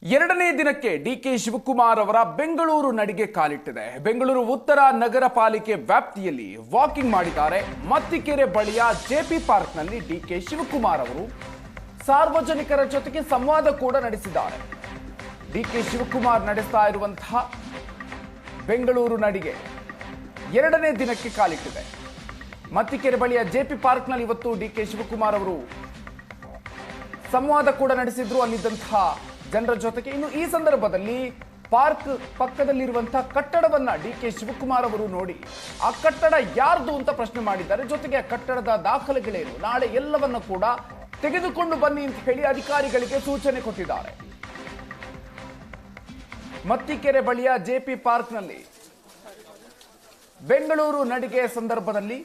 ಎರಡನೇ ದಿನಕ್ಕೆ ಡಿಕೆ ಶಿವಕುಮಾರ್ ಅವರ ಬೆಂಗಳೂರು ನಡಿಗೆ ಕಾಲಿಟ್ಟಿದೆ. ಬೆಂಗಳೂರು ಉತ್ತರ ನಗರ ಪಾಲಿಕೆ ವ್ಯಾಪ್ತಿಯಲ್ಲಿ ವಾಕಿಂಗ್ ಮಾಡಿದ್ದಾರೆ. ಮತ್ತಿಕೆರೆ ಬಳಿಯ ಜೆಪಿ ಪಾರ್ಕ್ನಲ್ಲಿ ಡಿಕೆ ಶಿವಕುಮಾರ್ ಅವರು ಸಾರ್ವಜನಿಕರ ಜೊತೆಗೆ ಸಂವಾದ ಕೂಡ ನಡೆಸಿದ್ದಾರೆ. ಡಿಕೆ ಶಿವಕುಮಾರ್ ನಡೆಸ್ತಾ ಇರುವಂತಹ ಬೆಂಗಳೂರು ನಡಿಗೆ ಎರಡನೇ ದಿನಕ್ಕೆ ಕಾಲಿಟ್ಟಿದೆ. ಮತ್ತಿಕೆರೆ ಬಳಿಯ ಜೆಪಿ ಪಾರ್ಕ್ನಲ್ಲಿ ಇವತ್ತು ಡಿಕೆ ಶಿವಕುಮಾರ್ ಅವರು ಸಂವಾದ ಕೂಡ ನಡೆಸಿದ್ರು ಅಲ್ಲಿದ್ದಂತಹ ಜನರ ಜೊತೆಗೆ. ಇನ್ನು ಈ ಸಂದರ್ಭದಲ್ಲಿ ಪಾರ್ಕ್ ಪಕ್ಕದಲ್ಲಿರುವಂತಹ ಕಟ್ಟಡವನ್ನ ಡಿಕೆ ಶಿವಕುಮಾರ್ ಅವರು ನೋಡಿ ಆ ಕಟ್ಟಡ ಯಾರ್ದು ಅಂತ ಪ್ರಶ್ನೆ ಮಾಡಿದ್ದಾರೆ. ಜೊತೆಗೆ ಆ ಕಟ್ಟಡದ ದಾಖಲೆಗಳೇನು, ನಾಳೆ ಎಲ್ಲವನ್ನ ಕೂಡ ತೆಗೆದುಕೊಂಡು ಬನ್ನಿ ಅಂತ ಹೇಳಿ ಅಧಿಕಾರಿಗಳಿಗೆ ಸೂಚನೆ ಕೊಟ್ಟಿದ್ದಾರೆ. ಮತ್ತಿಕೆರೆ ಬಳಿಯ ಜೆಪಿ ಪಾರ್ಕ್ನಲ್ಲಿ ಬೆಂಗಳೂರು ನಡಿಗೆ ಸಂದರ್ಭದಲ್ಲಿ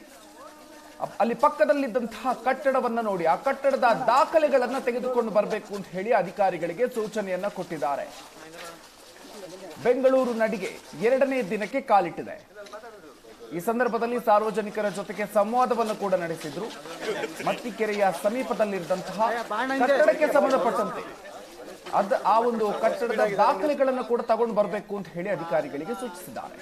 ಅಲ್ಲಿ ಪಕ್ಕದಲ್ಲಿದ್ದಂತಹ ಕಟ್ಟಡವನ್ನ ನೋಡಿ ಆ ಕಟ್ಟಡದ ದಾಖಲೆಗಳನ್ನ ತೆಗೆದುಕೊಂಡು ಬರಬೇಕು ಅಂತ ಹೇಳಿ ಅಧಿಕಾರಿಗಳಿಗೆ ಸೂಚನೆಯನ್ನ ಕೊಟ್ಟಿದ್ದಾರೆ. ಬೆಂಗಳೂರು ನಡಿಗೆ ಎರಡನೇ ದಿನಕ್ಕೆ ಕಾಲಿಟ್ಟಿದೆ. ಈ ಸಂದರ್ಭದಲ್ಲಿ ಸಾರ್ವಜನಿಕರ ಜೊತೆಗೆ ಸಂವಾದವನ್ನು ಕೂಡ ನಡೆಸಿದ್ರು. ಮತ್ತಿಕೆರೆಯ ಸಮೀಪದಲ್ಲಿದ್ದಂತಹ ಕಟ್ಟಡಕ್ಕೆ ಸಂಬಂಧಪಟ್ಟಂತೆ ಆ ಒಂದು ಕಟ್ಟಡದ ದಾಖಲೆಗಳನ್ನು ಕೂಡ ತಗೊಂಡು ಬರಬೇಕು ಅಂತ ಹೇಳಿ ಅಧಿಕಾರಿಗಳಿಗೆ ಸೂಚಿಸಿದ್ದಾರೆ.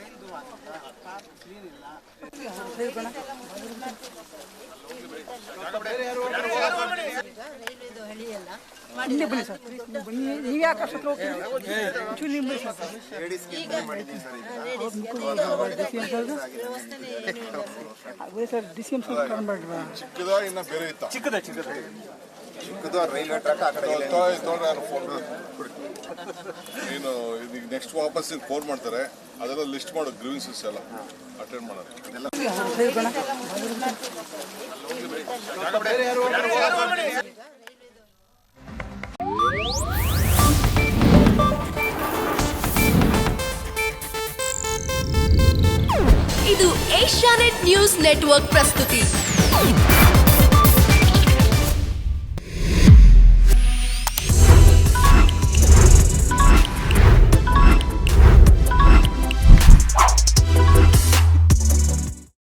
ರೈಲ್ವೆ ಟ್ರ್ಯಾಕ್ ಆ ಕಡೆ ನೀನು ನೆಕ್ಸ್ಟ್ ವಾಪಸ್ ಫೋನ್ ಮಾಡ್ತಾರೆ, ಅದೆಲ್ಲ ಲಿಸ್ಟ್ ಮಾಡು, ಗ್ರೀವೆನ್ಸಸ್ ಎಲ್ಲ ಅಟೆಂಡ್ ಮಾಡೋದು. ಇದು ಏಷ್ಯಾನೆಟ್ ನ್ಯೂಸ್ ನೆಟ್ವರ್ಕ್ ಪ್ರಸ್ತುತಿ.